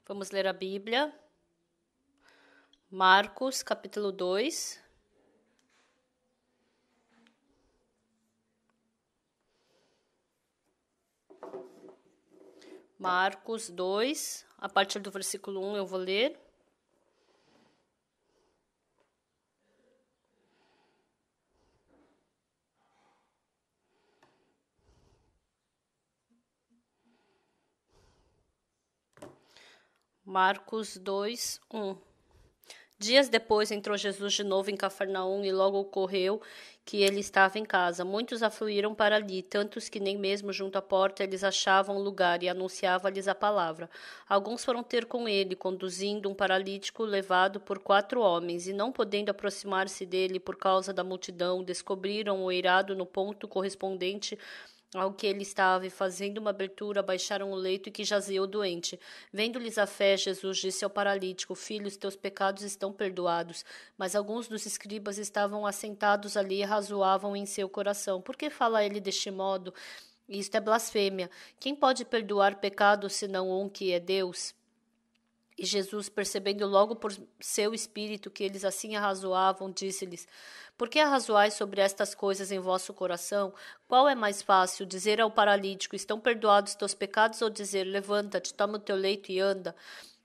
Vamos ler a Bíblia. Marcos, capítulo 2. Marcos 2, a partir do versículo 1 eu vou ler. Marcos 2, 1. Dias depois entrou Jesus de novo em Cafarnaum e logo ocorreu que ele estava em casa. Muitos afluíram para ali, tantos que nem mesmo junto à porta eles achavam lugar e anunciava-lhes a palavra. Alguns foram ter com ele, conduzindo um paralítico levado por 4 homens, e não podendo aproximar-se dele por causa da multidão, descobriram o eirado no ponto correspondente ao que ele estava, e fazendo uma abertura, baixaram o leito e que jazia o doente. Vendo-lhes a fé, Jesus disse ao paralítico: Filho, os teus pecados estão perdoados. Mas alguns dos escribas estavam assentados ali e razoavam em seu coração: Por que fala ele deste modo? Isto é blasfêmia. Quem pode perdoar pecados senão um que é Deus? E Jesus, percebendo logo por seu espírito que eles assim arrazoavam, disse-lhes: Por que arrazoais sobre estas coisas em vosso coração? Qual é mais fácil, dizer ao paralítico: Estão perdoados teus pecados, ou dizer: Levanta-te, toma o teu leito e anda?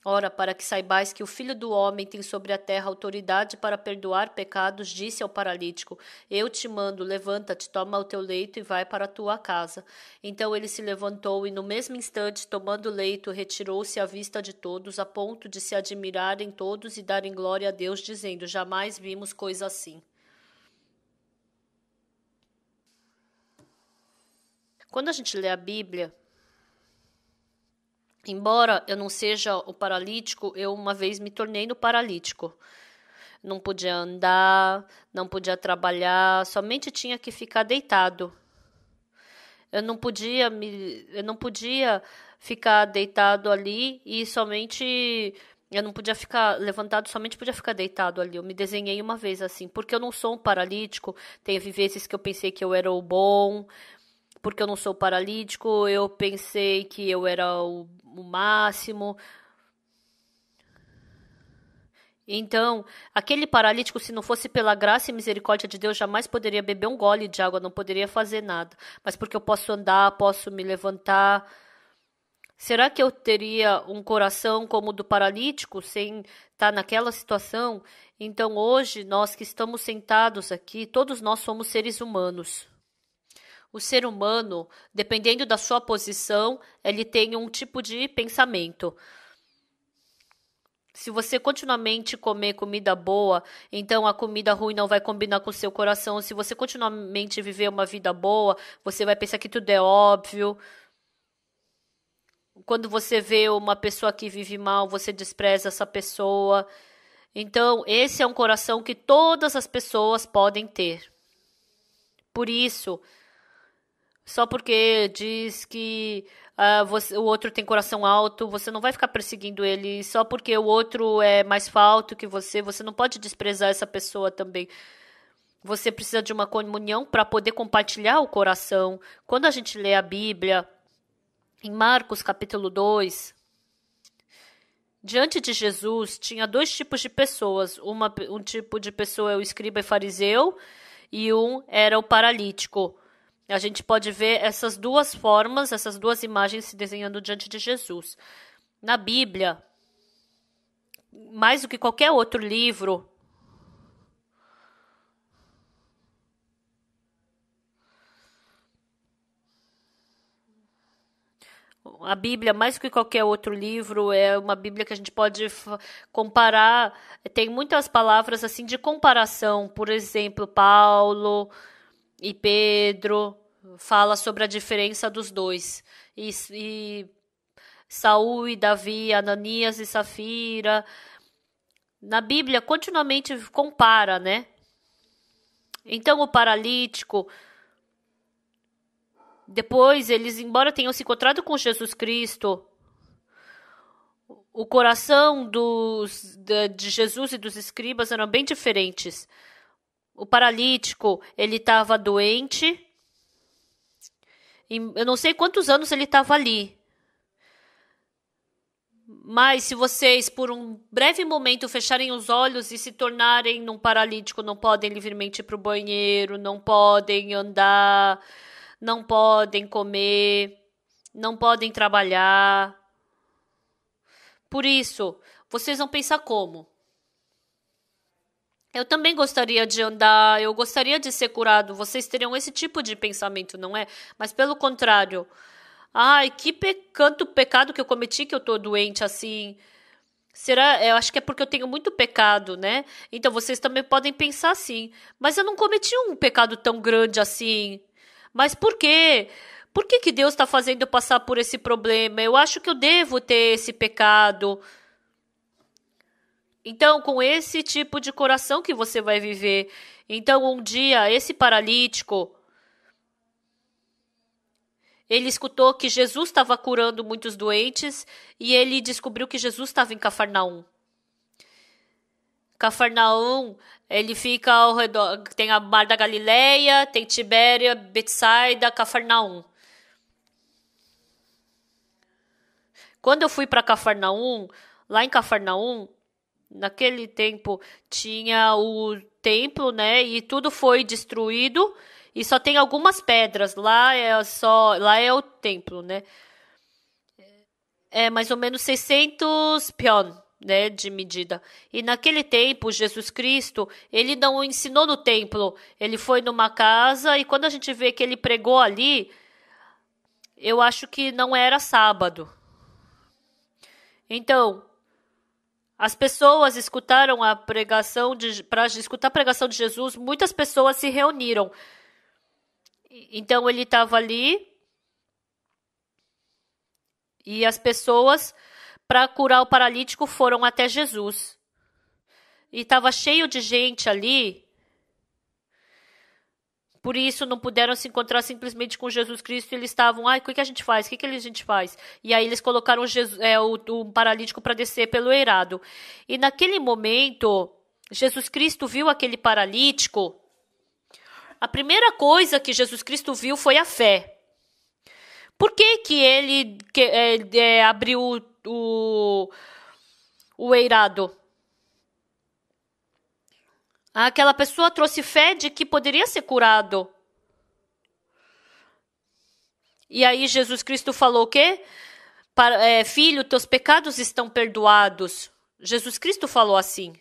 Ora, para que saibais que o Filho do Homem tem sobre a terra autoridade para perdoar pecados, disse ao paralítico: Eu te mando, levanta-te, toma o teu leito e vai para a tua casa. Então ele se levantou e, no mesmo instante, tomando o leito, retirou-se à vista de todos, a ponto de se admirarem todos e darem glória a Deus, dizendo: Jamais vimos coisa assim. Quando a gente lê a Bíblia, embora eu não seja o paralítico, eu uma vez me tornei no paralítico. Não podia andar, não podia trabalhar, somente tinha que ficar deitado. Eu não podia ficar deitado ali e somente eu não podia ficar levantado, somente podia ficar deitado ali. Eu me desenhei uma vez assim, porque eu não sou um paralítico. Teve vezes que eu pensei que eu era o bom. Porque eu não sou paralítico, eu pensei que eu era o máximo. Então, aquele paralítico, se não fosse pela graça e misericórdia de Deus, jamais poderia beber um gole de água, não poderia fazer nada. Mas porque eu posso andar, posso me levantar. Será que eu teria um coração como o do paralítico, sem estar naquela situação? Então, hoje, nós que estamos sentados aqui, todos nós somos seres humanos. O ser humano, dependendo da sua posição, ele tem um tipo de pensamento. Se você continuamente comer comida boa, então a comida ruim não vai combinar com o seu coração. Se você continuamente viver uma vida boa, você vai pensar que tudo é óbvio. Quando você vê uma pessoa que vive mal, você despreza essa pessoa. Então, esse é um coração que todas as pessoas podem ter. Por isso, só porque diz que o outro tem coração alto, você não vai ficar perseguindo ele. Só porque o outro é mais alto que você não pode desprezar essa pessoa também. Você precisa de uma comunhão para poder compartilhar o coração. Quando a gente lê a Bíblia, em Marcos capítulo 2, diante de Jesus tinha 2 tipos de pessoas. Um tipo de pessoa é o escriba e fariseu, e um era o paralítico. A gente pode ver essas 2 formas, essas 2 imagens se desenhando diante de Jesus. Na Bíblia, mais do que qualquer outro livro, a Bíblia, mais do que qualquer outro livro, é uma Bíblia que a gente pode comparar. Tem muitas palavras assim de comparação. Por exemplo, Paulo e Pedro fala sobre a diferença dos dois. E Saul e Davi, Ananias e Safira. Na Bíblia, continuamente compara, né? Então, o paralítico, depois eles, embora tenham se encontrado com Jesus Cristo, o coração de Jesus e dos escribas eram bem diferentes. O paralítico, ele estava doente. E eu não sei quantos anos ele estava ali. Mas se vocês, por um breve momento, fecharem os olhos e se tornarem num paralítico, não podem livremente ir para o banheiro, não podem andar, não podem comer, não podem trabalhar. Por isso, vocês vão pensar como? Eu também gostaria de andar, eu gostaria de ser curado. Vocês teriam esse tipo de pensamento, não é? Mas pelo contrário, ai, tanto pecado que eu cometi que eu tô doente assim. Será? Eu acho que é porque eu tenho muito pecado, né? Então vocês também podem pensar assim. Mas eu não cometi um pecado tão grande assim. Mas por quê? Por que que Deus está fazendo eu passar por esse problema? Eu acho que eu devo ter esse pecado. Então, com esse tipo de coração que você vai viver. Então, um dia, esse paralítico, ele escutou que Jesus estava curando muitos doentes e ele descobriu que Jesus estava em Cafarnaum. Cafarnaum, ele fica ao redor, tem a Mar da Galileia, tem Tibéria, Betsaida, Cafarnaum. Quando eu fui para Cafarnaum, lá em Cafarnaum, naquele tempo tinha o templo, né? E tudo foi destruído e só tem algumas pedras. Lá é o templo, né? É mais ou menos 600 pion, né, de medida. E naquele tempo, Jesus Cristo, ele não ensinou no templo. Ele foi numa casa e quando a gente vê que ele pregou ali, eu acho que não era sábado. Então, as pessoas escutaram a pregação para escutar a pregação de Jesus, muitas pessoas se reuniram. Então ele estava ali e as pessoas para curar o paralítico foram até Jesus. E estava cheio de gente ali. Por isso não puderam se encontrar simplesmente com Jesus Cristo. E eles estavam, ai, o que a gente faz? O que a gente faz? E aí eles colocaram o paralítico para descer pelo eirado. E naquele momento, Jesus Cristo viu aquele paralítico. A primeira coisa que Jesus Cristo viu foi a fé. Por que que ele abriu o eirado? Aquela pessoa trouxe fé de que poderia ser curado. E aí Jesus Cristo falou o quê? Filho, teus pecados estão perdoados. Jesus Cristo falou assim.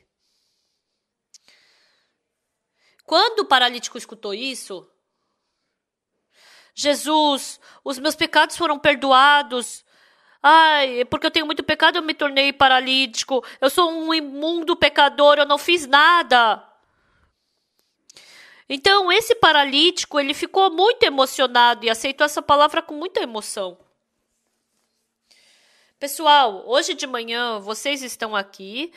Quando o paralítico escutou isso, Jesus, os meus pecados foram perdoados. Ai, porque eu tenho muito pecado, eu me tornei paralítico. Eu sou um imundo pecador, eu não fiz nada. Então, esse paralítico, ele ficou muito emocionado e aceitou essa palavra com muita emoção. Pessoal, hoje de manhã vocês estão aqui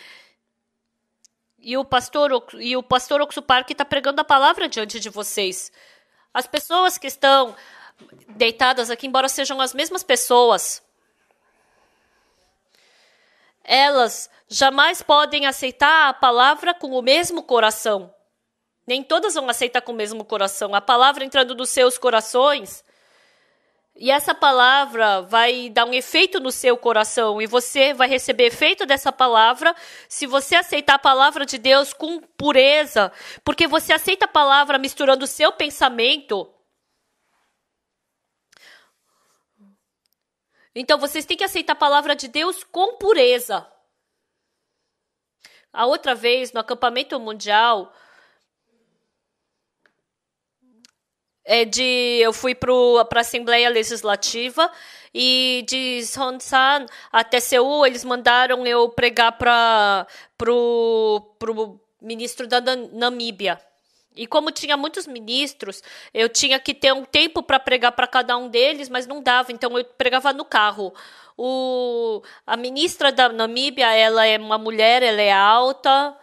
e o pastor Oxuparque está pregando a palavra diante de vocês. As pessoas que estão deitadas aqui, embora sejam as mesmas pessoas, elas jamais podem aceitar a palavra com o mesmo coração. Nem todas vão aceitar com o mesmo coração. A palavra entrando nos seus corações, e essa palavra vai dar um efeito no seu coração, e você vai receber efeito dessa palavra se você aceitar a palavra de Deus com pureza, porque você aceita a palavra misturando o seu pensamento. Então, vocês têm que aceitar a palavra de Deus com pureza. A outra vez, no acampamento mundial, eu fui para a Assembleia Legislativa e de Sonsan até Seul, eles mandaram eu pregar para o ministro da Namíbia. E como tinha muitos ministros, eu tinha que ter um tempo para pregar para cada um deles, mas não dava, então eu pregava no carro. A ministra da Namíbia, ela é uma mulher, ela é alta.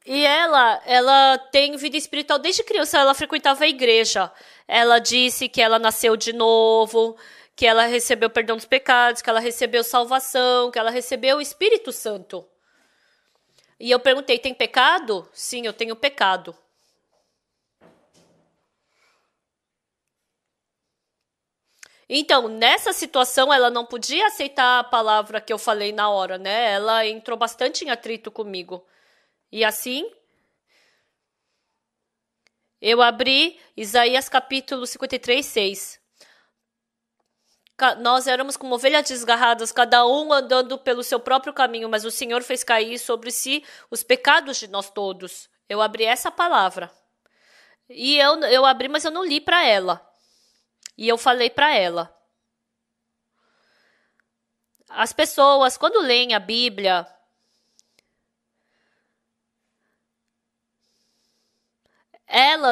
E ela tem vida espiritual desde criança, ela frequentava a igreja. Ela disse que ela nasceu de novo, que ela recebeu perdão dos pecados, que ela recebeu salvação, que ela recebeu o Espírito Santo. E eu perguntei, tem pecado? Sim, eu tenho pecado. Então, nessa situação, ela não podia aceitar a palavra que eu falei na hora, né? Ela entrou bastante em atrito comigo. E assim, eu abri Isaías capítulo 53, 6. Nós éramos como ovelhas desgarradas, cada um andando pelo seu próprio caminho, mas o Senhor fez cair sobre si os pecados de nós todos. Eu abri essa palavra. E eu abri, mas eu não li para ela. E eu falei para ela. As pessoas, quando leem a Bíblia,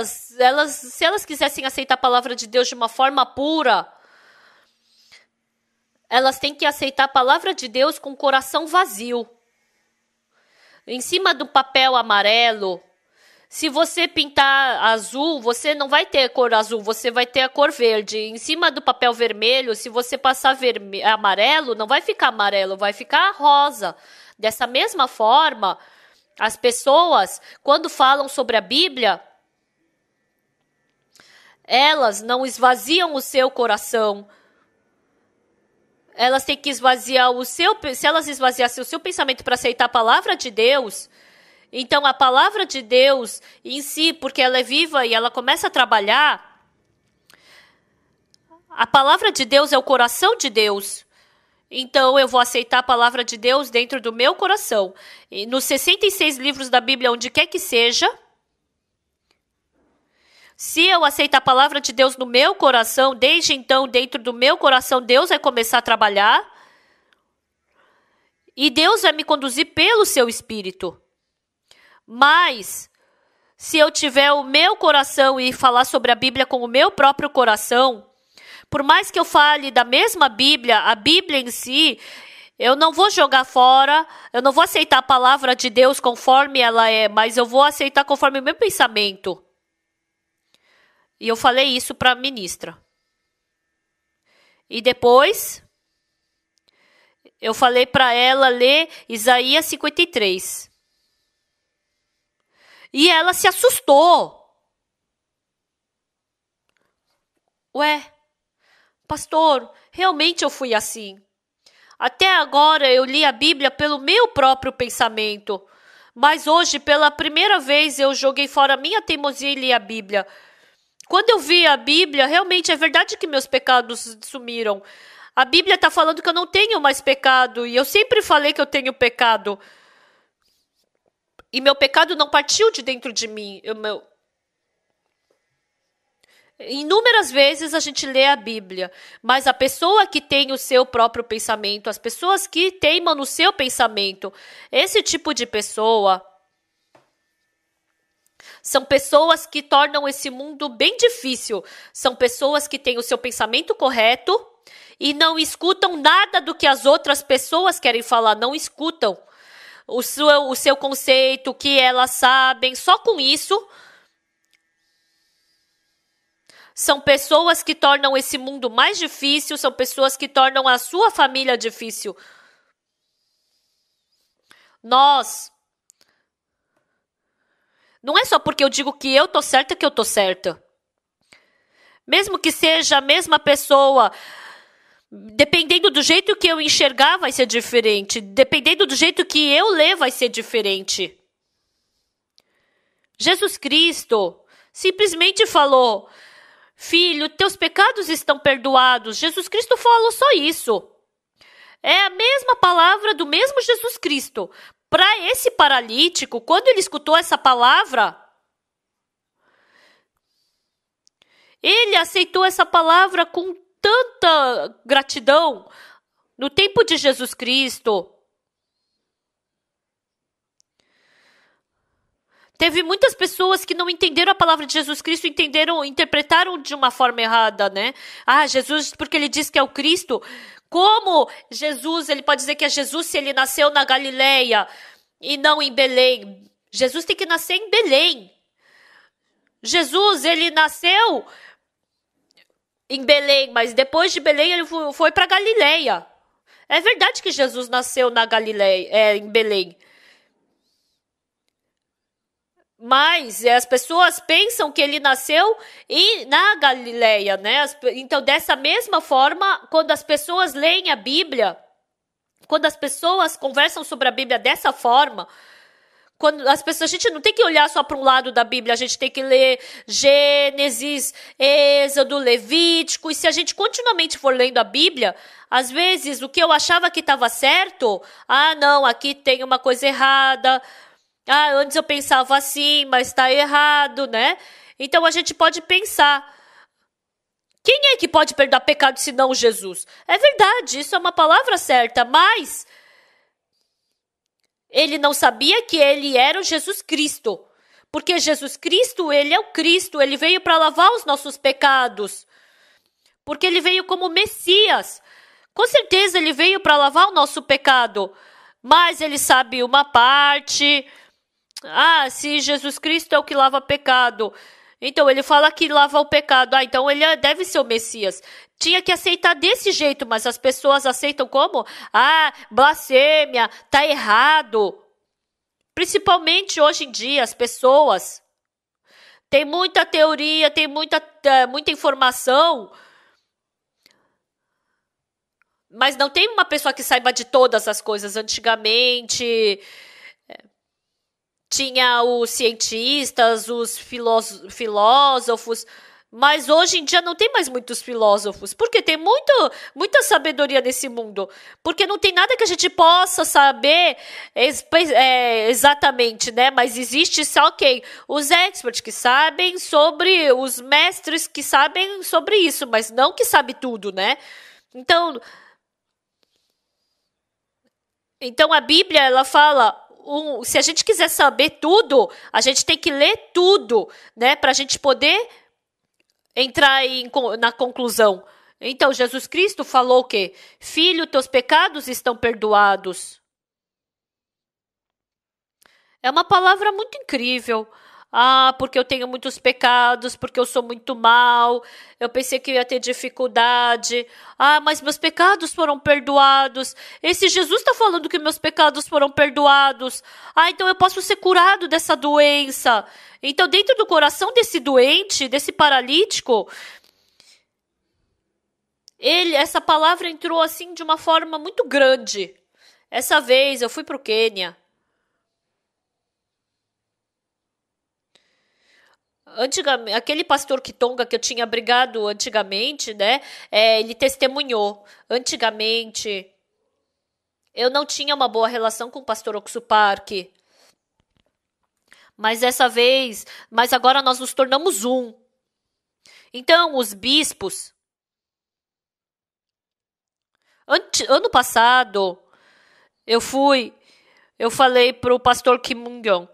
se elas quisessem aceitar a palavra de Deus de uma forma pura, elas têm que aceitar a palavra de Deus com o coração vazio. Em cima do papel amarelo, se você pintar azul, você não vai ter a cor azul, você vai ter a cor verde. Em cima do papel vermelho, se você passar amarelo, não vai ficar amarelo, vai ficar rosa. Dessa mesma forma, as pessoas, quando falam sobre a Bíblia, elas não esvaziam o seu coração. Elas têm que esvaziar o seu... Se elas esvaziassem o seu pensamento para aceitar a palavra de Deus, então a palavra de Deus em si, porque ela é viva e ela começa a trabalhar, a palavra de Deus é o coração de Deus. Então eu vou aceitar a palavra de Deus dentro do meu coração. E nos 66 livros da Bíblia, onde quer que seja, se eu aceitar a palavra de Deus no meu coração, desde então, dentro do meu coração, Deus vai começar a trabalhar. E Deus vai me conduzir pelo seu Espírito. Mas, se eu tiver o meu coração e falar sobre a Bíblia com o meu próprio coração, por mais que eu fale da mesma Bíblia, a Bíblia em si, eu não vou jogar fora, eu não vou aceitar a palavra de Deus conforme ela é, mas eu vou aceitar conforme o meu pensamento. E eu falei isso para a ministra. E depois, eu falei para ela ler Isaías 53. E ela se assustou. Ué, pastor, realmente eu fui assim. Até agora eu li a Bíblia pelo meu próprio pensamento. Mas hoje, pela primeira vez, eu joguei fora a minha teimosia e li a Bíblia. Quando eu vi a Bíblia, realmente é verdade que meus pecados sumiram. A Bíblia está falando que eu não tenho mais pecado. E eu sempre falei que eu tenho pecado. E meu pecado não partiu de dentro de mim. Inúmeras vezes a gente lê a Bíblia. Mas a pessoa que tem o seu próprio pensamento, as pessoas que teimam no seu pensamento, esse tipo de pessoa... São pessoas que tornam esse mundo bem difícil. São pessoas que têm o seu pensamento correto e não escutam nada do que as outras pessoas querem falar. Não escutam o seu conceito, o que elas sabem. Só com isso, são pessoas que tornam esse mundo mais difícil. São pessoas que tornam a sua família difícil. Não é só porque eu digo que eu tô certa que eu tô certa. Mesmo que seja a mesma pessoa, dependendo do jeito que eu enxergar vai ser diferente. Dependendo do jeito que eu ler vai ser diferente. Jesus Cristo simplesmente falou: filho, teus pecados estão perdoados. Jesus Cristo falou só isso. É a mesma palavra do mesmo Jesus Cristo. Para esse paralítico, quando ele escutou essa palavra, ele aceitou essa palavra com tanta gratidão. No tempo de Jesus Cristo, teve muitas pessoas que não entenderam a palavra de Jesus Cristo, interpretaram de uma forma errada, né? Ah, Jesus, porque ele diz que é o Cristo. Como Jesus, ele pode dizer que é Jesus se ele nasceu na Galileia e não em Belém? Jesus tem que nascer em Belém. Jesus, ele nasceu em Belém, mas depois de Belém ele foi para Galileia. É verdade que Jesus nasceu na Galileia, em Belém. Mas as pessoas pensam que ele nasceu na Galileia, né? Então, dessa mesma forma, quando as pessoas leem a Bíblia, quando as pessoas conversam sobre a Bíblia dessa forma, quando as pessoas, a gente não tem que olhar só para um lado da Bíblia, a gente tem que ler Gênesis, Êxodo, Levítico, e se a gente continuamente for lendo a Bíblia, às vezes o que eu achava que estava certo, não, aqui tem uma coisa errada, antes eu pensava assim, mas está errado, né? Então a gente pode pensar, quem é que pode perdoar pecado senão Jesus? É verdade, isso é uma palavra certa, mas ele não sabia que ele era o Jesus Cristo. Porque Jesus Cristo, ele é o Cristo, ele veio para lavar os nossos pecados. Porque ele veio como Messias. Com certeza ele veio para lavar o nosso pecado. Mas ele sabe uma parte. Se Jesus Cristo é o que lava pecado, então ele fala que lava o pecado. Então ele deve ser o Messias. Tinha que aceitar desse jeito, mas as pessoas aceitam como? Blasfêmia, tá errado. Principalmente hoje em dia, as pessoas têm muita teoria, tem muita informação, mas não tem uma pessoa que saiba de todas as coisas. Antigamente tinha os cientistas, os filósofos, mas hoje em dia não tem mais muitos filósofos, porque tem muita sabedoria nesse mundo, porque não tem nada que a gente possa saber exatamente, né? Mas existe só os experts que sabem sobre, os mestres que sabem sobre isso, mas não que sabe tudo, né? Então a Bíblia, ela fala, se a gente quiser saber tudo, a gente tem que ler tudo, né? Para a gente poder entrar na conclusão. Então, Jesus Cristo falou o quê? Filho, teus pecados estão perdoados. É uma palavra muito incrível. Porque eu tenho muitos pecados, porque eu sou muito mal. Eu pensei que eu ia ter dificuldade. Mas meus pecados foram perdoados. Esse Jesus está falando que meus pecados foram perdoados. Então eu posso ser curado dessa doença. Então, dentro do coração desse doente, desse paralítico, essa palavra entrou assim de uma forma muito grande. Essa vez eu fui para o Quênia. Antigamente, aquele pastor Kitonga que eu tinha brigado antigamente, né? Ele testemunhou. Antigamente, eu não tinha uma boa relação com o pastor Oxuparque. Mas agora nós nos tornamos um. Então, os bispos. Ano passado, eu falei pro pastor Kim Moon-gyong.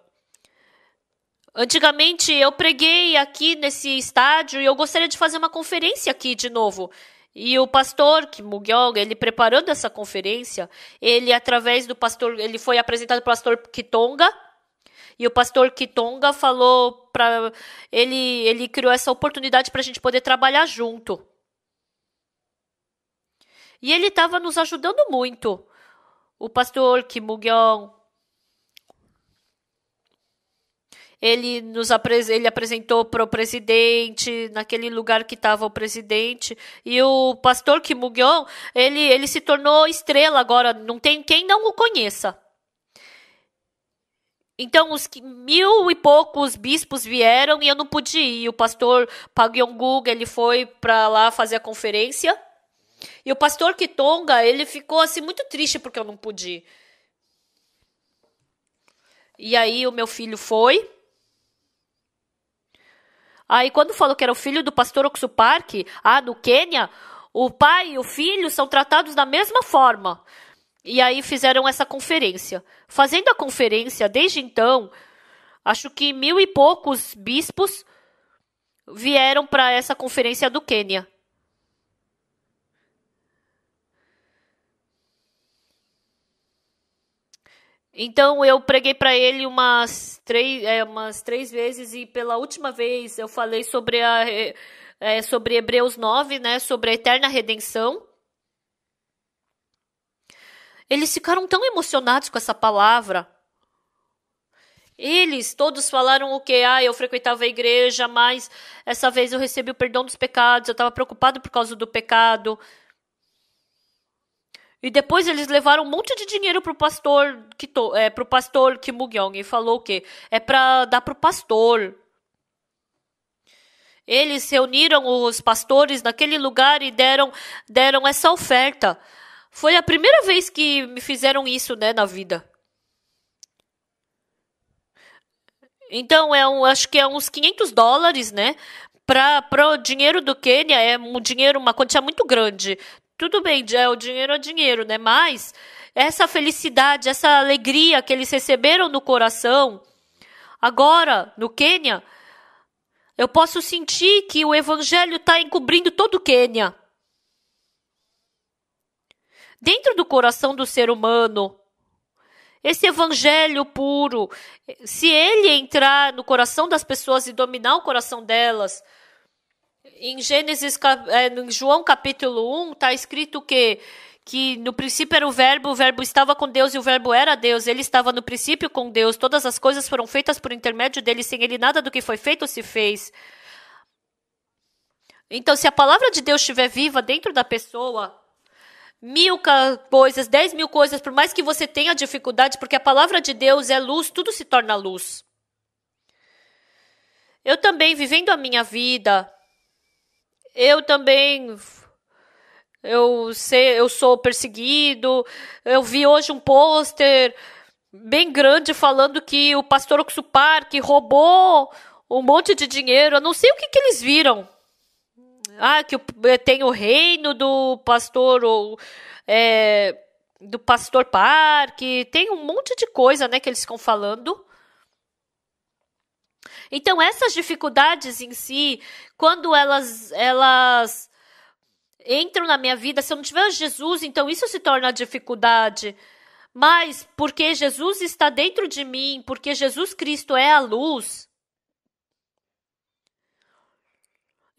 Antigamente eu preguei aqui nesse estádio e eu gostaria de fazer uma conferência aqui de novo. E o pastor Kim Moon-gyong, ele preparando essa conferência, ele foi apresentado pelo pastor Kitonga, e o pastor Kitonga falou ele criou essa oportunidade para a gente poder trabalhar junto. E ele estava nos ajudando muito. O pastor Kim Moon-gyong, ele apresentou para o presidente, naquele lugar que estava o presidente. E o pastor Kim Moon-gyong, ele se tornou estrela agora. Não tem quem não o conheça. Então, os 1000 e poucos bispos vieram e eu não pude ir. O pastor Park Yong-guk, ele foi para lá fazer a conferência. E o pastor Kitonga, ele ficou assim muito triste porque eu não pude ir. E aí o meu filho foi. Aí quando falou que era o filho do pastor Oxuparque, no Quênia, o pai e o filho são tratados da mesma forma. E aí fizeram essa conferência. Fazendo a conferência, desde então, acho que 1000 e poucos bispos vieram para essa conferência do Quênia. Então eu preguei para ele umas 3 vezes e pela última vez eu falei sobre sobre Hebreus 9, né, sobre a eterna redenção. Eles ficaram tão emocionados com essa palavra. Eles todos falaram o quê? Eu frequentava a igreja, mas essa vez eu recebi o perdão dos pecados, eu estava preocupado por causa do pecado. E depois eles levaram um monte de dinheiro pro pastor Kim Buk-yong e falou o quê? É para dar pro pastor. Eles reuniram os pastores naquele lugar e deram essa oferta. Foi a primeira vez que me fizeram isso, né, na vida. Então, acho que é uns $500, né? Para o dinheiro do Quênia, é um dinheiro, uma quantia muito grande. Tudo bem, o dinheiro é dinheiro, né? Mas essa felicidade, essa alegria que eles receberam no coração, agora, no Quênia, eu posso sentir que o evangelho está encobrindo todo o Quênia. Dentro do coração do ser humano, esse evangelho puro, se ele entrar no coração das pessoas e dominar o coração delas, em João capítulo 1, está escrito que no princípio era o verbo estava com Deus e o verbo era Deus, ele estava no princípio com Deus, todas as coisas foram feitas por intermédio dele, sem ele nada do que foi feito se fez. Então, se a palavra de Deus estiver viva dentro da pessoa, 1000 coisas, 10.000 coisas, por mais que você tenha dificuldade, porque a palavra de Deus é luz, tudo se torna luz. Eu também, vivendo a minha vida, eu sou perseguido. Eu vi hoje um pôster bem grande falando que o pastor Oxupar roubou um monte de dinheiro. Eu não sei o que eles viram. Que tem o reino do pastor Park, tem um monte de coisa, né, que eles ficam falando. Então, essas dificuldades em si, quando elas entram na minha vida, se eu não tiver Jesus, então isso se torna dificuldade. Mas, porque Jesus está dentro de mim, porque Jesus Cristo é a luz,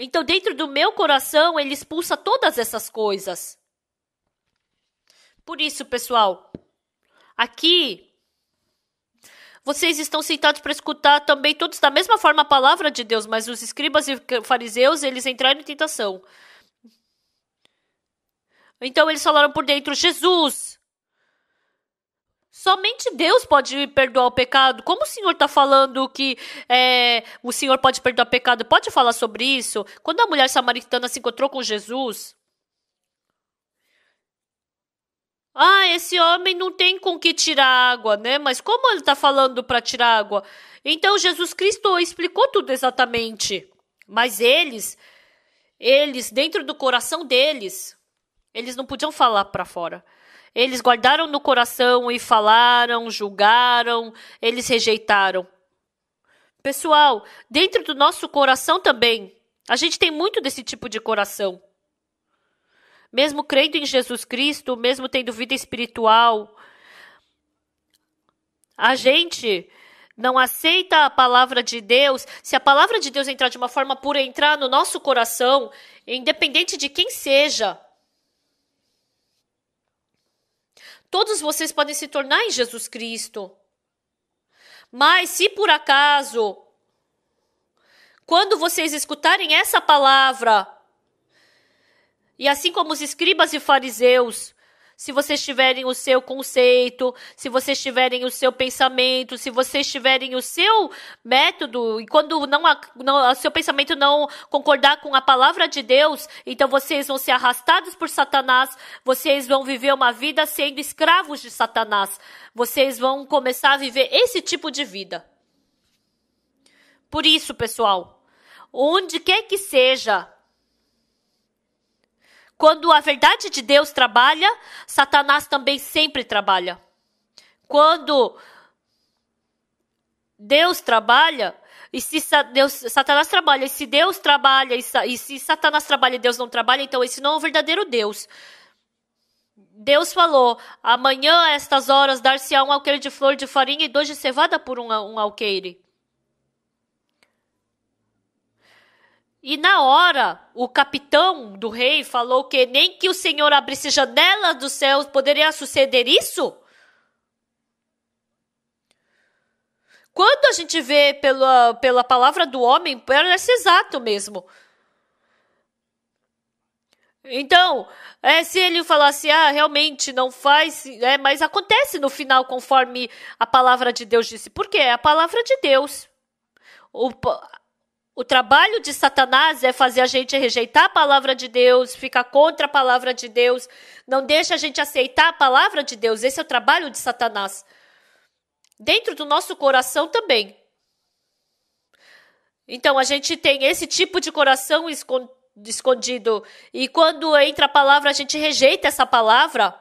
então dentro do meu coração, ele expulsa todas essas coisas. Por isso, pessoal, aqui vocês estão sentados para escutar também todos da mesma forma a palavra de Deus, mas os escribas e fariseus, eles entraram em tentação. Então eles falaram por dentro, Jesus, somente Deus pode perdoar o pecado. Como o Senhor está falando que o Senhor pode perdoar o pecado? Pode falar sobre isso? Quando a mulher samaritana se encontrou com Jesus, esse homem não tem com que tirar água, né? Mas como ele está falando para tirar água? Então Jesus Cristo explicou tudo exatamente. Mas eles, dentro do coração deles, eles não podiam falar para fora. Eles guardaram no coração e falaram, julgaram, eles rejeitaram. Pessoal, dentro do nosso coração também, a gente tem muito desse tipo de coração. Mesmo crendo em Jesus Cristo, mesmo tendo vida espiritual, a gente não aceita a palavra de Deus. Se a palavra de Deus entrar de uma forma pura, entrar no nosso coração, independente de quem seja, todos vocês podem se tornar em Jesus Cristo. Mas se por acaso, quando vocês escutarem essa palavra, e assim como os escribas e fariseus, se vocês tiverem o seu conceito, se vocês tiverem o seu pensamento, se vocês tiverem o seu método, e quando o seu pensamento não concordar com a palavra de Deus, então vocês vão ser arrastados por Satanás, vocês vão viver uma vida sendo escravos de Satanás, vocês vão começar a viver esse tipo de vida. Por isso, pessoal, onde quer que seja, quando a verdade de Deus trabalha, Satanás também sempre trabalha. Quando Deus trabalha, Satanás trabalha, e se Deus trabalha, e se Satanás trabalha e Deus não trabalha, então esse não é o verdadeiro Deus. Deus falou, amanhã a estas horas dar-se-á um alqueire de flor de farinha e 2 de cevada por um alqueire. E na hora, o capitão do rei falou que nem que o Senhor abrisse janelas dos céus poderia suceder isso? Quando a gente vê pela palavra do homem, parece exato mesmo. Então, se ele falasse, realmente não faz, mas acontece no final conforme a palavra de Deus disse. Por quê? É a palavra de Deus. O trabalho de Satanás é fazer a gente rejeitar a palavra de Deus, ficar contra a palavra de Deus, não deixa a gente aceitar a palavra de Deus. Esse é o trabalho de Satanás. Dentro do nosso coração também. Então, a gente tem esse tipo de coração escondido. E quando entra a palavra, a gente rejeita essa palavra.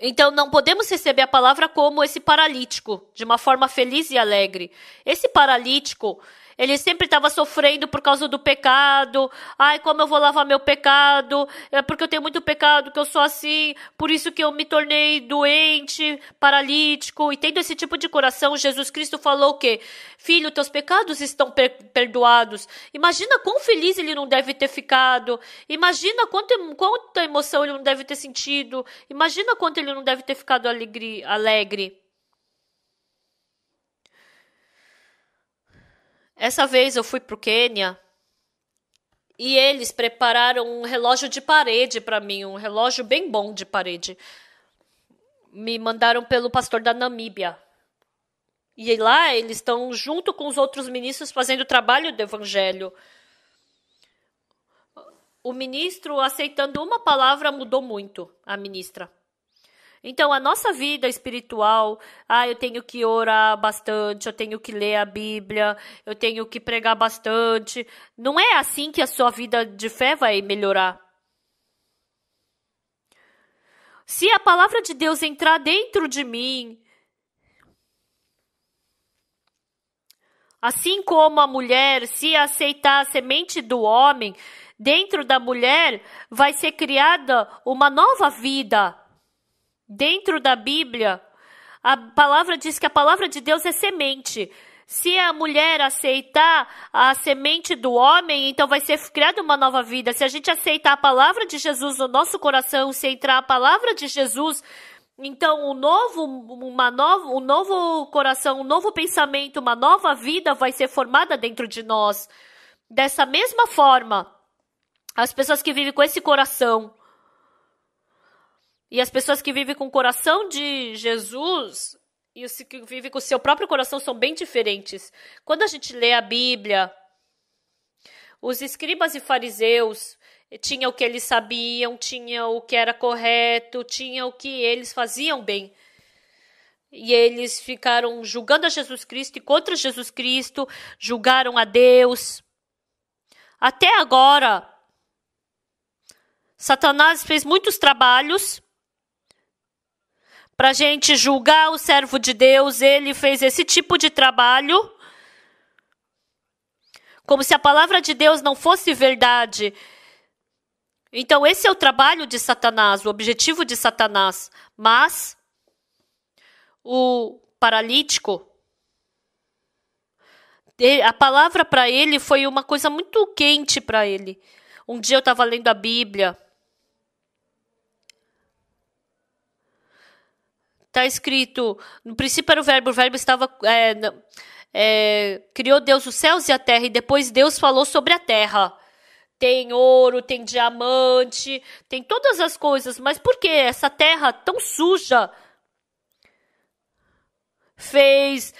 Então, não podemos receber a palavra como esse paralítico, de uma forma feliz e alegre. Esse paralítico, ele sempre estava sofrendo por causa do pecado. Ai, como eu vou lavar meu pecado? É porque eu tenho muito pecado, que eu sou assim. Por isso que eu me tornei doente, paralítico. E tendo esse tipo de coração, Jesus Cristo falou o quê? Filho, teus pecados estão perdoados. Imagina quão feliz ele não deve ter ficado. Imagina quanta emoção ele não deve ter sentido. Imagina quanto ele não deve ter ficado alegre. Essa vez eu fui pro Quênia e eles prepararam um relógio de parede para mim, um relógio bem bom de parede. Me mandaram pelo pastor da Namíbia. E lá eles estão junto com os outros ministros fazendo o trabalho do evangelho. O ministro aceitando uma palavra mudou muito, a ministra. Então, a nossa vida espiritual, eu tenho que orar bastante, eu tenho que ler a Bíblia, eu tenho que pregar bastante. Não é assim que a sua vida de fé vai melhorar. Se a palavra de Deus entrar dentro de mim, assim como a mulher, se aceitar a semente do homem, dentro da mulher vai ser criada uma nova vida. Dentro da Bíblia, a palavra diz que a palavra de Deus é semente. Se a mulher aceitar a semente do homem, então vai ser criada uma nova vida. Se a gente aceitar a palavra de Jesus no nosso coração, se entrar a palavra de Jesus, então um novo coração, um novo pensamento, uma nova vida vai ser formada dentro de nós. Dessa mesma forma, as pessoas que vivem com esse coração, e as pessoas que vivem com o coração de Jesus e os que vivem com o seu próprio coração são bem diferentes. Quando a gente lê a Bíblia, os escribas e fariseus tinham o que eles sabiam, tinham o que era correto, tinham o que eles faziam bem. E eles ficaram julgando a Jesus Cristo e contra Jesus Cristo, julgaram a Deus. Até agora, Satanás fez muitos trabalhos para a gente julgar o servo de Deus. Ele fez esse tipo de trabalho, como se a palavra de Deus não fosse verdade. Então, esse é o trabalho de Satanás, o objetivo de Satanás. Mas o paralítico, a palavra para ele foi uma coisa muito quente para ele. Um dia eu estava lendo a Bíblia. Está escrito, no princípio era o verbo estava, criou Deus os céus e a terra, e depois Deus falou sobre a terra. Tem ouro, tem diamante, tem todas as coisas, mas por que essa terra tão suja fez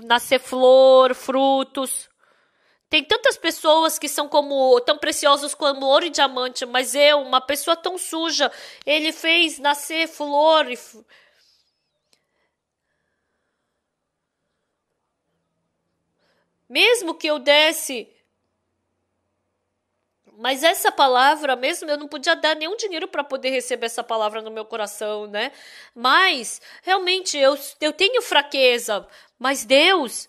nascer flor, frutos? Tem tantas pessoas que são tão preciosas como ouro e diamante, mas uma pessoa tão suja, ele fez nascer flor. Mesmo que eu desse, mas essa palavra mesmo, eu não podia dar nenhum dinheiro para poder receber essa palavra no meu coração, né? Mas, realmente, eu tenho fraqueza, mas Deus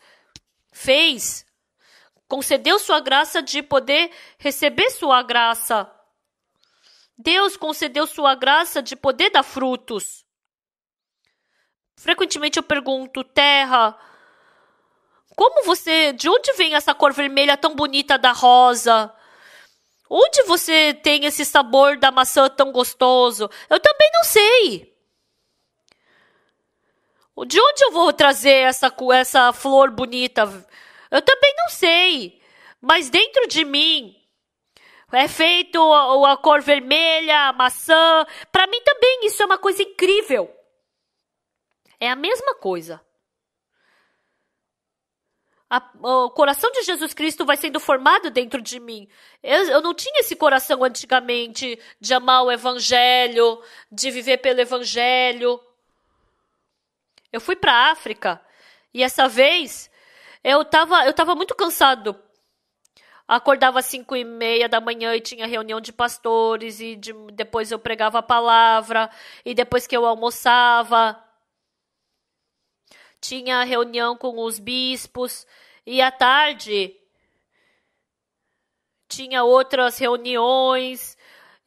concedeu sua graça de poder receber sua graça. Deus concedeu sua graça de poder dar frutos. Frequentemente eu pergunto, terra, de onde vem essa cor vermelha tão bonita da rosa? Onde você tem esse sabor da maçã tão gostoso? Eu também não sei. De onde eu vou trazer essa flor bonita? Eu também não sei. Mas dentro de mim é feito a cor vermelha, a maçã. Para mim também isso é uma coisa incrível. É a mesma coisa. O coração de Jesus Cristo vai sendo formado dentro de mim. Eu não tinha esse coração antigamente de amar o Evangelho, de viver pelo Evangelho. Eu fui para a África e essa vez eu tava muito cansado. Acordava às 5:30 da manhã e tinha reunião de pastores e depois eu pregava a palavra e depois que eu almoçava tinha reunião com os bispos e à tarde tinha outras reuniões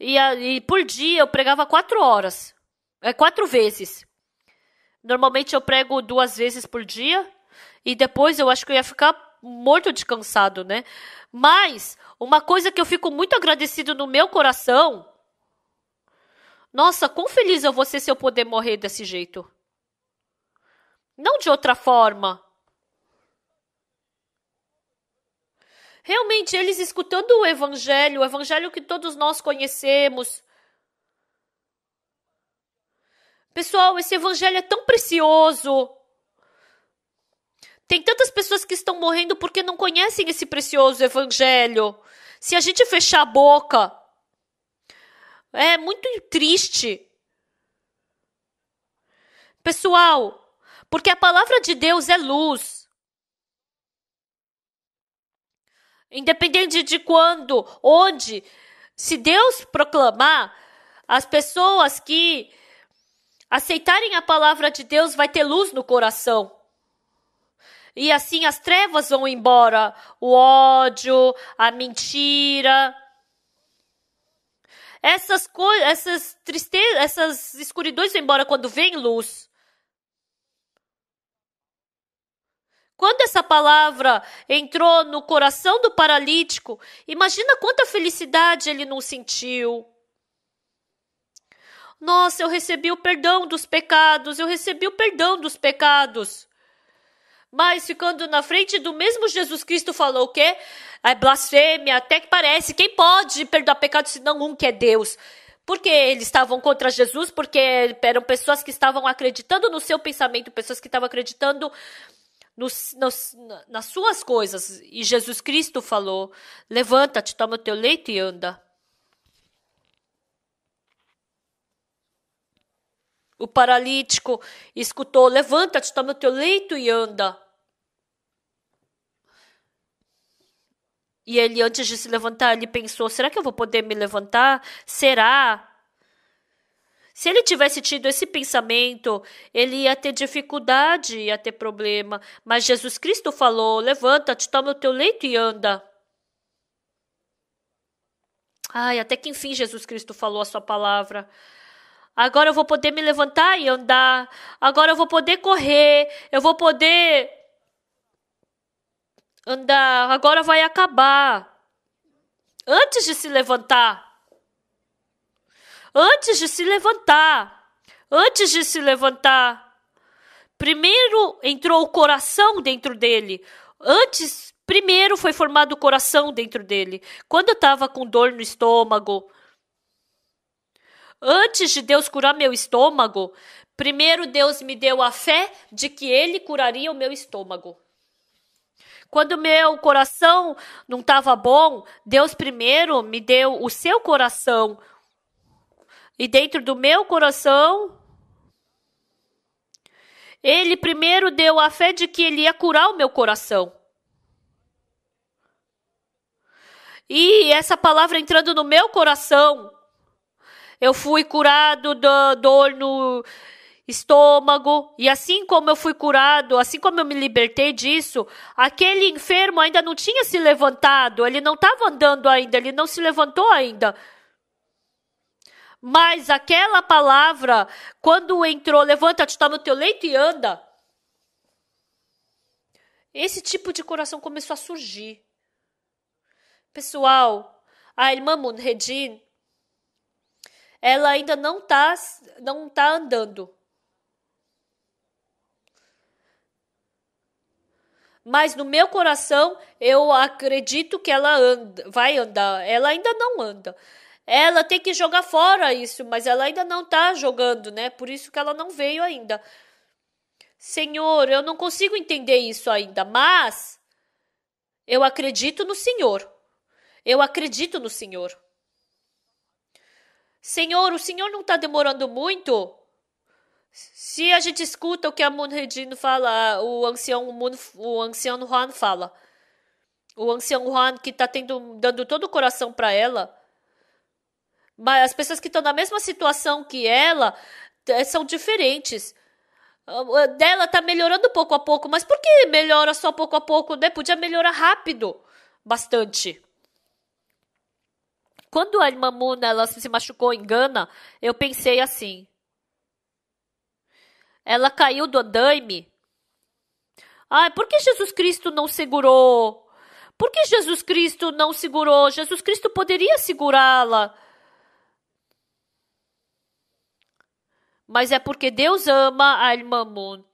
e por dia eu pregava 4 horas, 4 vezes. Normalmente eu prego 2 vezes por dia e depois eu acho que eu ia ficar morto de cansado, né? Mas uma coisa que eu fico muito agradecido no meu coração, nossa, quão feliz eu vou ser se eu poder morrer desse jeito. Não de outra forma. Realmente, eles escutando o evangelho que todos nós conhecemos. Pessoal, esse evangelho é tão precioso. Tem tantas pessoas que estão morrendo porque não conhecem esse precioso evangelho. Se a gente fechar a boca, é muito triste. Pessoal, porque a palavra de Deus é luz. Independente de quando, onde, se Deus proclamar, as pessoas que aceitarem a palavra de Deus vai ter luz no coração. E assim as trevas vão embora, o ódio, a mentira. Essas tristezas, essas escuridões vão embora quando vem luz. Quando essa palavra entrou no coração do paralítico, imagina quanta felicidade ele não sentiu. Nossa, eu recebi o perdão dos pecados, eu recebi o perdão dos pecados. Mas ficando na frente do mesmo Jesus Cristo falou o quê? É blasfêmia, até que parece. Quem pode perdoar pecados senão um que é Deus? Porque eles estavam contra Jesus, porque eram pessoas que estavam acreditando no seu pensamento, pessoas que estavam acreditando nas suas coisas. E Jesus Cristo falou, levanta-te, toma o teu leito e anda. O paralítico escutou, levanta-te, toma o teu leito e anda. E ele, antes de se levantar, ele pensou, será que eu vou poder me levantar? Será? Se ele tivesse tido esse pensamento, ele ia ter dificuldade, ia ter problema. Mas Jesus Cristo falou, levanta-te, toma o teu leito e anda. Ai, até que enfim Jesus Cristo falou a sua palavra. Agora eu vou poder me levantar e andar. Agora eu vou poder correr. Eu vou poder andar. Agora vai acabar. Antes de se levantar. Antes de se levantar. Antes de se levantar. Primeiro entrou o coração dentro dele. Primeiro foi formado o coração dentro dele. Quando eu estava com dor no estômago, antes de Deus curar meu estômago, primeiro Deus me deu a fé de que Ele curaria o meu estômago. Quando meu coração não estava bom, Deus primeiro me deu o seu coração. E dentro do meu coração, Ele primeiro deu a fé de que Ele ia curar o meu coração. E essa palavra entrando no meu coração, eu fui curado da dor no estômago. E assim como eu fui curado, assim como eu me libertei disso, aquele enfermo ainda não tinha se levantado. Ele não estava andando ainda, ele não se levantou ainda. Mas aquela palavra, quando entrou, levanta-te, toma o teu leito e anda. Esse tipo de coração começou a surgir. Pessoal, A irmã Munredin, ela ainda não tá andando. Mas no meu coração, eu acredito que ela vai andar. Ela ainda não anda. Ela tem que jogar fora isso, mas ela ainda não tá jogando, né? Por isso que ela não veio ainda. Senhor, eu não consigo entender isso ainda, mas eu acredito no Senhor. Eu acredito no Senhor. Senhor, o Senhor não está demorando muito? Se a gente escuta o que a Munredin fala, o ancião Juan fala, o ancião Juan que está dando todo o coração para ela, mas as pessoas que estão na mesma situação que ela são diferentes. Dela tá melhorando pouco a pouco, mas por que melhora só pouco a pouco, né? Podia melhorar rápido, bastante. Quando a irmã Muna ela se machucou em Gana, eu pensei assim. Ela caiu do andaime. Ah, por que Jesus Cristo não segurou? Por que Jesus Cristo não segurou? Jesus Cristo poderia segurá-la. Mas é porque Deus ama a irmã Moon.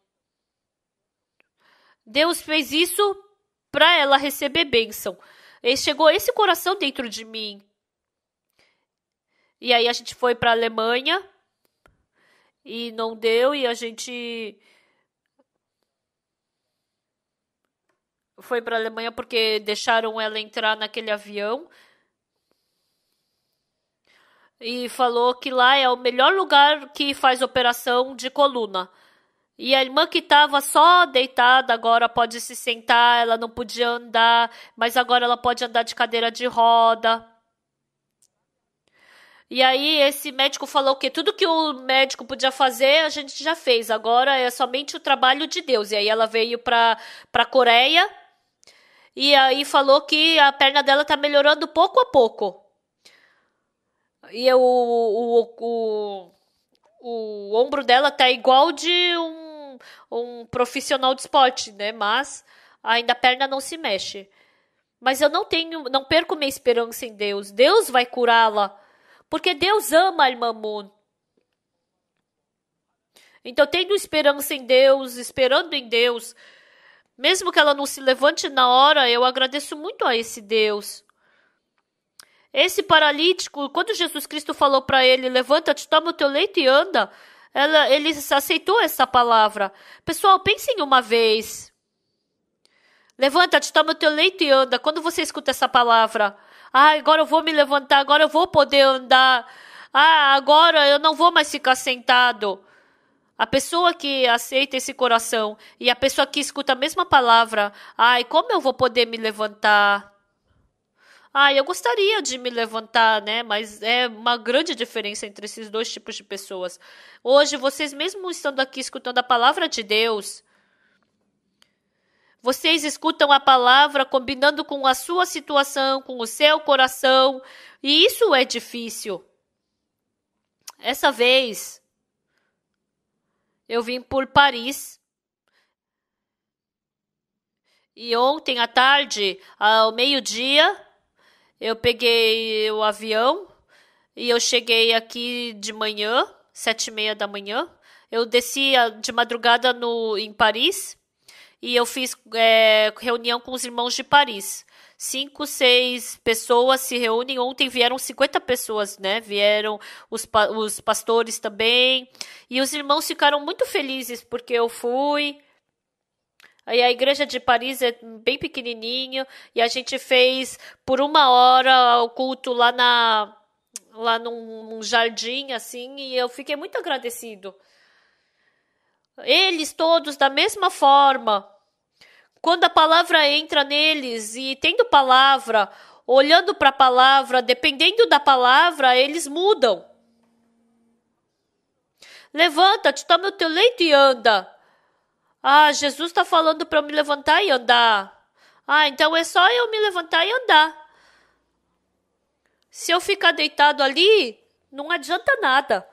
Deus fez isso para ela receber bênção. E chegou esse coração dentro de mim. E aí a gente foi para a Alemanha e não deu, e a gente foi para a Alemanha porque deixaram ela entrar naquele avião e falou que lá é o melhor lugar que faz operação de coluna. E a irmã que estava só deitada agora pode se sentar, ela não podia andar, mas agora ela pode andar de cadeira de roda. E aí esse médico falou que tudo que o médico podia fazer a gente já fez, agora é somente o trabalho de Deus. E aí ela veio para Coreia e aí falou que a perna dela tá melhorando pouco a pouco. E o ombro dela tá igual de um profissional de esporte, né? Mas ainda a perna não se mexe. Mas eu não perco minha esperança em Deus. Deus vai curá-la. Porque Deus ama a irmã Moon. Então, tendo esperança em Deus, esperando em Deus, mesmo que ela não se levante na hora, eu agradeço muito a esse Deus. Esse paralítico, quando Jesus Cristo falou para ele, levanta-te, toma o teu leito e anda, ele aceitou essa palavra. Pessoal, pensem uma vez. Levanta-te, toma o teu leito e anda. Quando você escuta essa palavra, agora eu vou me levantar, agora eu vou poder andar. Agora eu não vou mais ficar sentado. A pessoa que aceita esse coração e a pessoa que escuta a mesma palavra, como eu vou poder me levantar? Eu gostaria de me levantar, né? Mas é uma grande diferença entre esses dois tipos de pessoas. Hoje, vocês mesmo estando aqui escutando a palavra de Deus, vocês escutam a palavra combinando com a sua situação, com o seu coração, e isso é difícil. Essa vez, eu vim por Paris. E ontem à tarde, ao meio-dia, eu peguei o avião e eu cheguei aqui de manhã, 7h30 da manhã. Eu desci de madrugada em Paris e eu fiz reunião com os irmãos de Paris. 5, 6 pessoas se reúnem. Ontem vieram 50 pessoas, né? Vieram os pastores também. E os irmãos ficaram muito felizes porque eu fui. Aí a igreja de Paris é bem pequenininho e a gente fez por 1 hora o culto lá num jardim, assim, e eu fiquei muito agradecido. Eles todos da mesma forma. Quando a palavra entra neles e tendo palavra, olhando para a palavra, dependendo da palavra, eles mudam. Levanta-te, toma o teu leito e anda. Jesus está falando para eu me levantar e andar. Então é só eu me levantar e andar. Se eu ficar deitado ali, não adianta nada.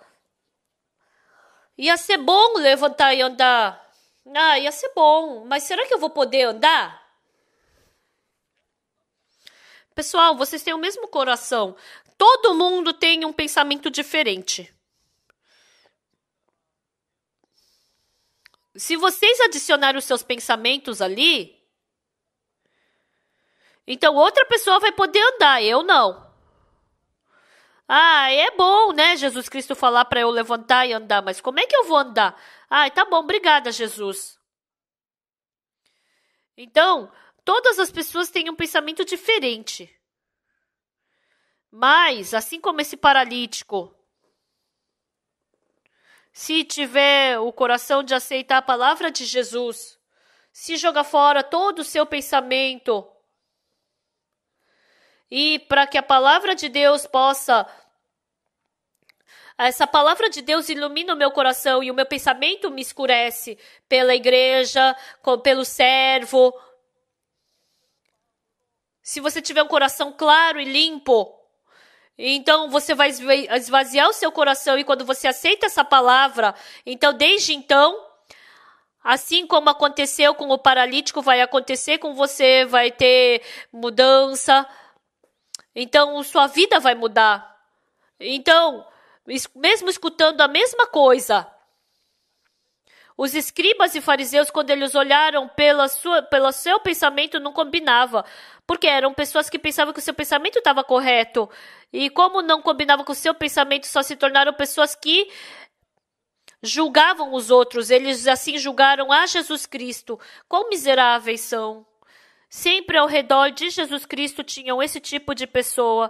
Ia ser bom levantar e andar. Ia ser bom. Mas será que eu vou poder andar? Pessoal, vocês têm o mesmo coração. Todo mundo tem um pensamento diferente. Se vocês adicionarem os seus pensamentos ali, então outra pessoa vai poder andar, eu não. Ah, é bom, né, Jesus Cristo falar para eu levantar e andar, mas como é que eu vou andar? Ah, tá bom, obrigada, Jesus. Então, todas as pessoas têm um pensamento diferente. Mas, assim como esse paralítico, se tiver o coração de aceitar a palavra de Jesus, se jogar fora todo o seu pensamento, e para que a palavra de Deus possa. Essa palavra de Deus ilumina o meu coração e o meu pensamento me escurece pela igreja, pelo servo. Se você tiver um coração claro e limpo, então você vai esvaziar o seu coração e quando você aceita essa palavra, então desde então, assim como aconteceu com o paralítico, vai acontecer com você, vai ter mudança. Então sua vida vai mudar. Então, mesmo escutando a mesma coisa, os escribas e fariseus, quando eles olharam pelo seu pensamento, não combinava. Porque eram pessoas que pensavam que o seu pensamento estava correto. E como não combinava com o seu pensamento, só se tornaram pessoas que julgavam os outros. Eles assim julgaram a Jesus Cristo. Quão miseráveis são. Sempre ao redor de Jesus Cristo tinham esse tipo de pessoa.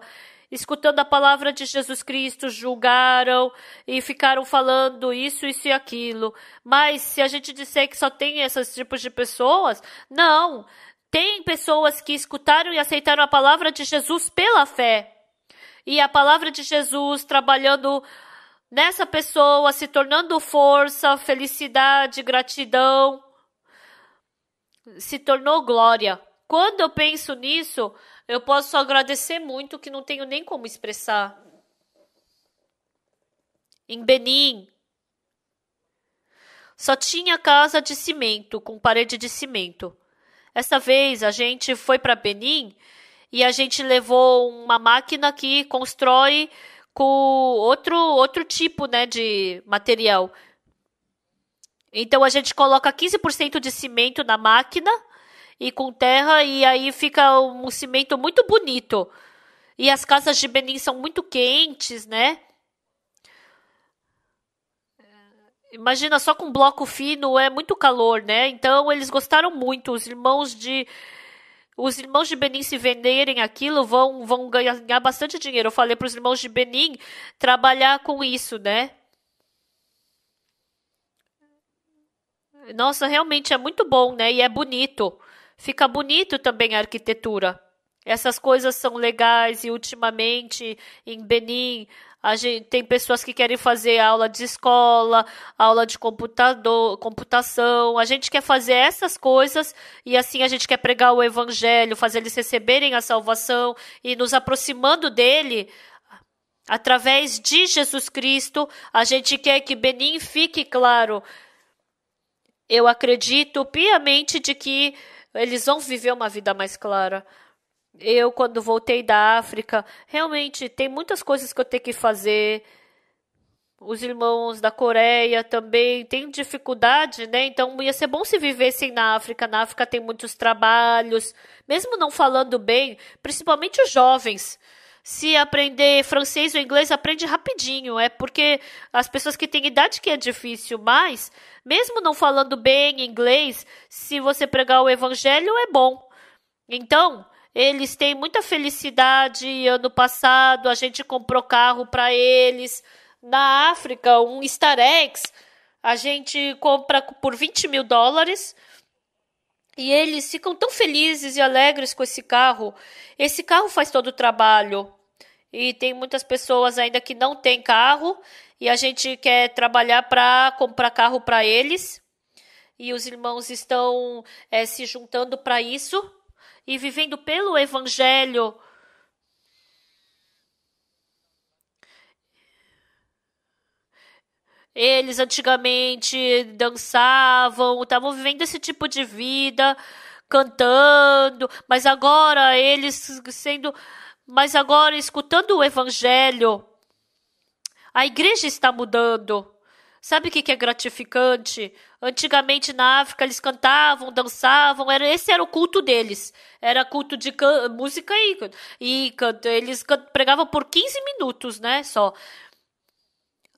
Escutando a palavra de Jesus Cristo, julgaram e ficaram falando isso e aquilo. Mas se a gente disser que só tem esses tipos de pessoas, não. Tem pessoas que escutaram e aceitaram a palavra de Jesus pela fé. E a palavra de Jesus trabalhando nessa pessoa, se tornando força, felicidade, gratidão, se tornou glória. Quando eu penso nisso, eu posso agradecer muito que não tenho nem como expressar. Em Benin, só tinha casa de cimento, com parede de cimento. Essa vez a gente foi para Benin e a gente levou uma máquina que constrói com outro tipo, né, de material. Então a gente coloca 15% de cimento na máquina e com terra, e aí fica um cimento muito bonito. E as casas de Benin são muito quentes, né? Imagina, só com bloco fino é muito calor, né? Então eles gostaram muito. Os irmãos de Benin, se venderem aquilo, vão ganhar bastante dinheiro. Eu falei para os irmãos de Benin trabalhar com isso, né? Nossa, realmente é muito bom, né? E é bonito. Fica bonito também a arquitetura. Essas coisas são legais e ultimamente em Benin tem pessoas que querem fazer aula de escola, aula de computação. A gente quer fazer essas coisas e assim a gente quer pregar o evangelho, fazer eles receberem a salvação e nos aproximando dele através de Jesus Cristo. A gente quer que Benin fique claro. Eu acredito piamente de que eles vão viver uma vida mais clara. Eu, quando voltei da África, realmente tem muitas coisas que eu tenho que fazer. Os irmãos da Coreia também têm dificuldade, né? Então ia ser bom se vivessem na África. Na África tem muitos trabalhos, mesmo não falando bem, principalmente os jovens. Se aprender francês ou inglês, aprende rapidinho. É porque as pessoas que têm idade que é difícil, mas mesmo não falando bem inglês, se você pregar o evangelho, é bom. Então, eles têm muita felicidade. Ano passado, a gente comprou carro para eles. Na África, um Starex, a gente compra por $20.000. E eles ficam tão felizes e alegres com esse carro. Esse carro faz todo o trabalho. E tem muitas pessoas ainda que não têm carro. E a gente quer trabalhar para comprar carro para eles. E os irmãos estão se juntando para isso. E vivendo pelo evangelho. Eles antigamente dançavam, estavam vivendo esse tipo de vida cantando, mas agora escutando o evangelho, a igreja está mudando. Sabe o que é gratificante? Antigamente na África eles cantavam, dançavam, esse era o culto deles. Era culto de música e canto. Eles pregavam por 15 minutos, né? Só.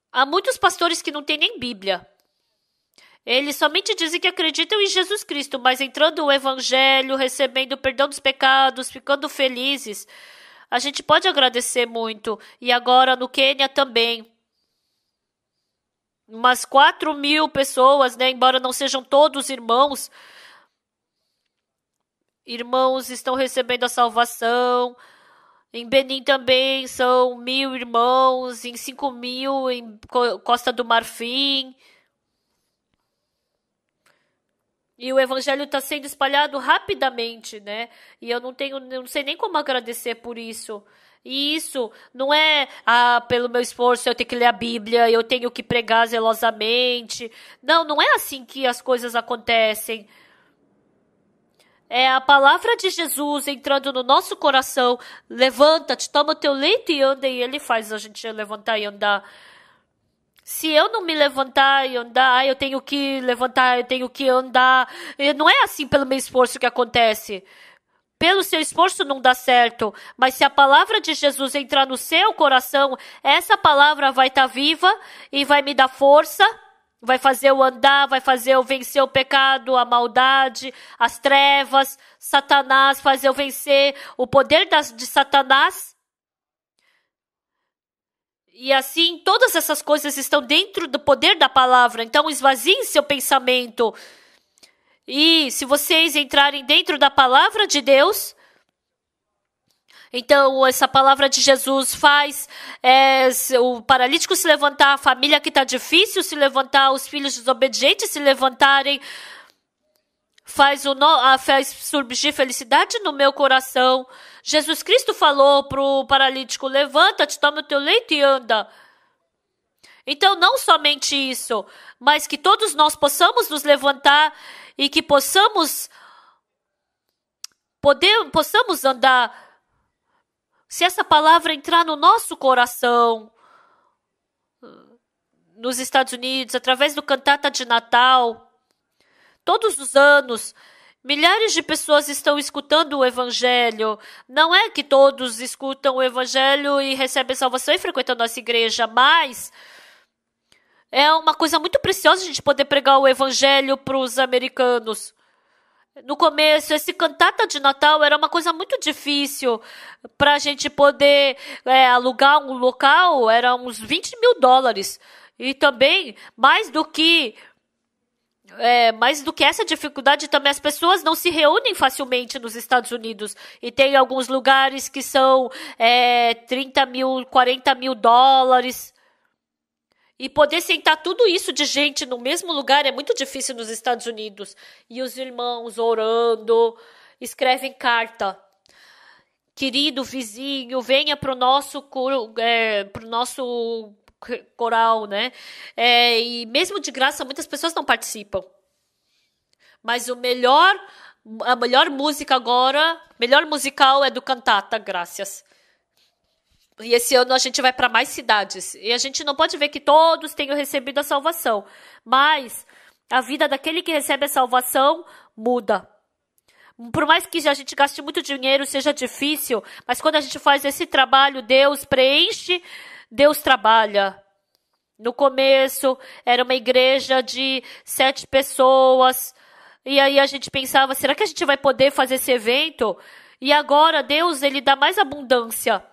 Há muitos pastores que não têm nem Bíblia. Eles somente dizem que acreditam em Jesus Cristo, mas entrando no Evangelho, recebendo o perdão dos pecados, ficando felizes. A gente pode agradecer muito. E agora no Quênia também. Umas 4.000 pessoas, né? Embora não sejam todos irmãos. Irmãos estão recebendo a salvação. Em Benin também são 1.000 irmãos. Em 5.000 em Costa do Marfim. E o evangelho está sendo espalhado rapidamente, né? E eu não sei nem como agradecer por isso. E isso não é, pelo meu esforço eu tenho que ler a Bíblia, eu tenho que pregar zelosamente. Não, não é assim que as coisas acontecem. É a palavra de Jesus entrando no nosso coração. Levanta-te, toma o teu leito e anda. E ele faz a gente levantar e andar. Se eu não me levantar e andar, eu tenho que levantar, eu tenho que andar. E não é assim pelo meu esforço que acontece. Pelo seu esforço não dá certo. Mas se a palavra de Jesus entrar no seu coração, essa palavra vai estar viva e vai me dar força. Vai fazer eu andar, vai fazer eu vencer o pecado, a maldade, as trevas, Satanás, fazer eu vencer o poder de Satanás. E assim, todas essas coisas estão dentro do poder da palavra. Então, esvaziem seu pensamento. E se vocês entrarem dentro da palavra de Deus, então essa palavra de Jesus faz o paralítico se levantar, a família que está difícil se levantar, os filhos desobedientes se levantarem, faz surgir felicidade no meu coração. Jesus Cristo falou para o paralítico, levanta-te, toma o teu leito e anda. Então, não somente isso, mas que todos nós possamos nos levantar e que possamos andar. Se essa palavra entrar no nosso coração, nos Estados Unidos, através do cantata de Natal, todos os anos, milhares de pessoas estão escutando o Evangelho. Não é que todos escutam o Evangelho e recebem salvação e frequentam a nossa igreja, mas é uma coisa muito preciosa a gente poder pregar o Evangelho para os americanos. No começo, esse cantata de Natal era uma coisa muito difícil para a gente poder alugar um local, era uns $20.000. E também, mais do que essa dificuldade, também as pessoas não se reúnem facilmente nos Estados Unidos. E tem alguns lugares que são $30.000, $40.000. E poder sentar tudo isso de gente no mesmo lugar é muito difícil nos Estados Unidos. E os irmãos orando, escrevem carta. Querido vizinho, venha para o nosso coral, né? E mesmo de graça, muitas pessoas não participam. Mas a melhor música agora, melhor musical é do cantata, graças. E esse ano a gente vai para mais cidades. E a gente não pode ver que todos tenham recebido a salvação. Mas a vida daquele que recebe a salvação muda. Por mais que a gente gaste muito dinheiro, seja difícil, mas quando a gente faz esse trabalho, Deus preenche, Deus trabalha. No começo, era uma igreja de 7 pessoas. E aí a gente pensava, será que a gente vai poder fazer esse evento? E agora Deus, ele dá mais abundância.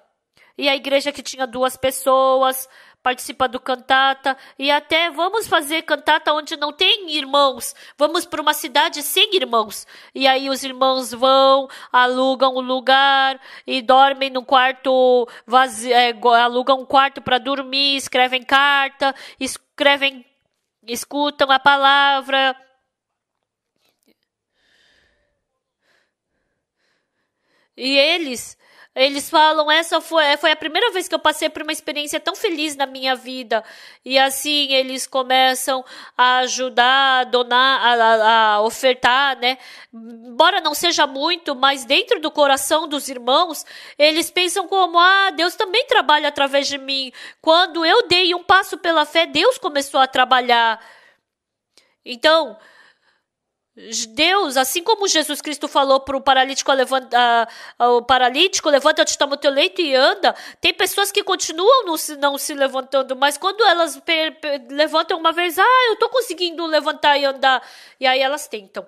E a igreja que tinha 2 pessoas participa do cantata. E até vamos fazer cantata onde não tem irmãos. Vamos para uma cidade sem irmãos. E aí os irmãos vão, alugam um lugar e dormem num quarto vazio, alugam um quarto para dormir, escrevem carta, escutam a palavra. E eles Eles falam, essa foi a primeira vez que eu passei por uma experiência tão feliz na minha vida. E assim eles começam a ajudar, a donar, a ofertar, né? Embora não seja muito, mas dentro do coração dos irmãos, eles pensam como, Deus também trabalha através de mim. Quando eu dei um passo pela fé, Deus começou a trabalhar. Então, Deus, assim como Jesus Cristo falou para o paralítico, levanta-te, toma o teu leito e anda. Tem pessoas que continuam não se levantando, mas quando elas levantam uma vez, eu estou conseguindo levantar e andar, e aí elas tentam.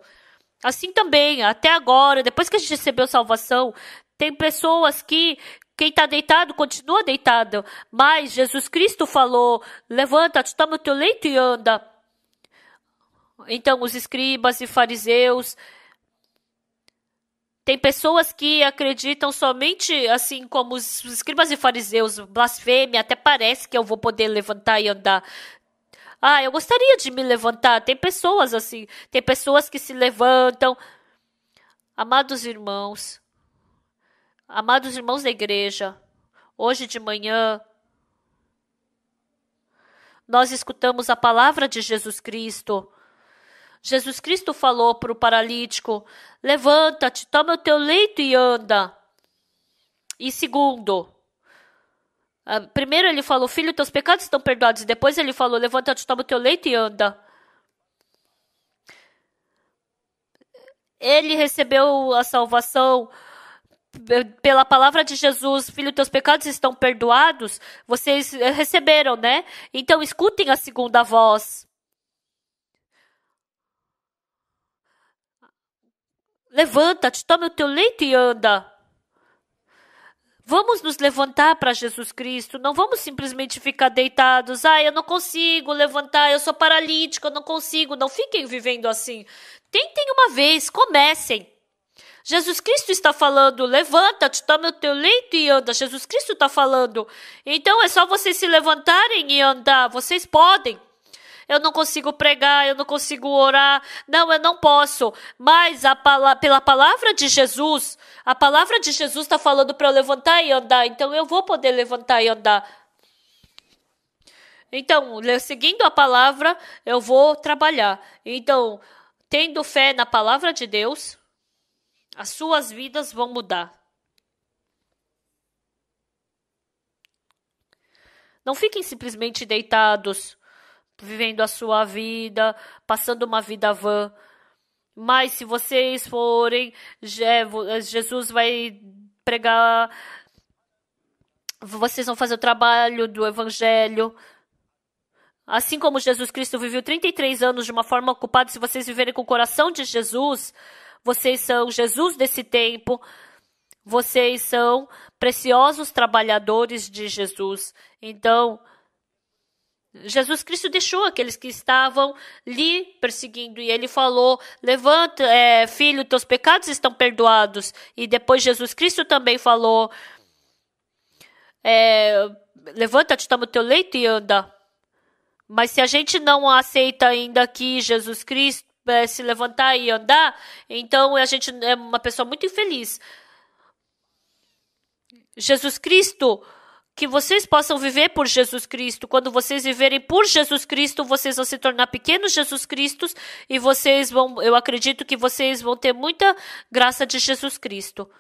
Assim também, até agora, depois que a gente recebeu salvação, tem pessoas que quem está deitado continua deitado, mas Jesus Cristo falou, levanta-te, toma o teu leito e anda. Então, os escribas e fariseus, tem pessoas que acreditam somente, assim como os escribas e fariseus, blasfêmia, até parece que eu vou poder levantar e andar. Eu gostaria de me levantar. Tem pessoas assim, tem pessoas que se levantam. Amados irmãos da igreja, hoje de manhã, nós escutamos a palavra de Jesus Cristo. Jesus Cristo falou para o paralítico, levanta-te, toma o teu leito e anda. E segundo, primeiro ele falou, filho, teus pecados estão perdoados. E depois ele falou, levanta-te, toma o teu leito e anda. Ele recebeu a salvação pela palavra de Jesus, filho, teus pecados estão perdoados. Vocês receberam, né? Então escutem a segunda voz. Levanta-te, toma o teu leito e anda. Vamos nos levantar para Jesus Cristo. Não vamos simplesmente ficar deitados. Eu não consigo levantar, eu sou paralítico, eu não consigo. Não fiquem vivendo assim. Tentem uma vez, comecem. Jesus Cristo está falando, levanta-te, toma o teu leito e anda. Jesus Cristo está falando. Então é só vocês se levantarem e andar. Vocês podem. Eu não consigo pregar, eu não consigo orar. Não, eu não posso. Mas pela palavra de Jesus, a palavra de Jesus está falando para eu levantar e andar. Então eu vou poder levantar e andar. Então, seguindo a palavra, eu vou trabalhar. Então, tendo fé na palavra de Deus, as suas vidas vão mudar. Não fiquem simplesmente deitados, vivendo a sua vida, passando uma vida vã. Mas se vocês forem, Jesus vai pregar, vocês vão fazer o trabalho do evangelho. Assim como Jesus Cristo viveu 33 anos de uma forma ocupada, se vocês viverem com o coração de Jesus, vocês são Jesus desse tempo. Vocês são preciosos trabalhadores de Jesus. Então, Jesus Cristo deixou aqueles que estavam lhe perseguindo e ele falou, levanta, filho, teus pecados estão perdoados. E depois Jesus Cristo também falou, levanta-te, toma o teu leito e anda. Mas se a gente não aceita ainda que Jesus Cristo se levantar e andar, então a gente é uma pessoa muito infeliz. Jesus Cristo, que vocês possam viver por Jesus Cristo. Quando vocês viverem por Jesus Cristo, vocês vão se tornar pequenos Jesus Cristos e eu acredito que vocês vão ter muita graça de Jesus Cristo.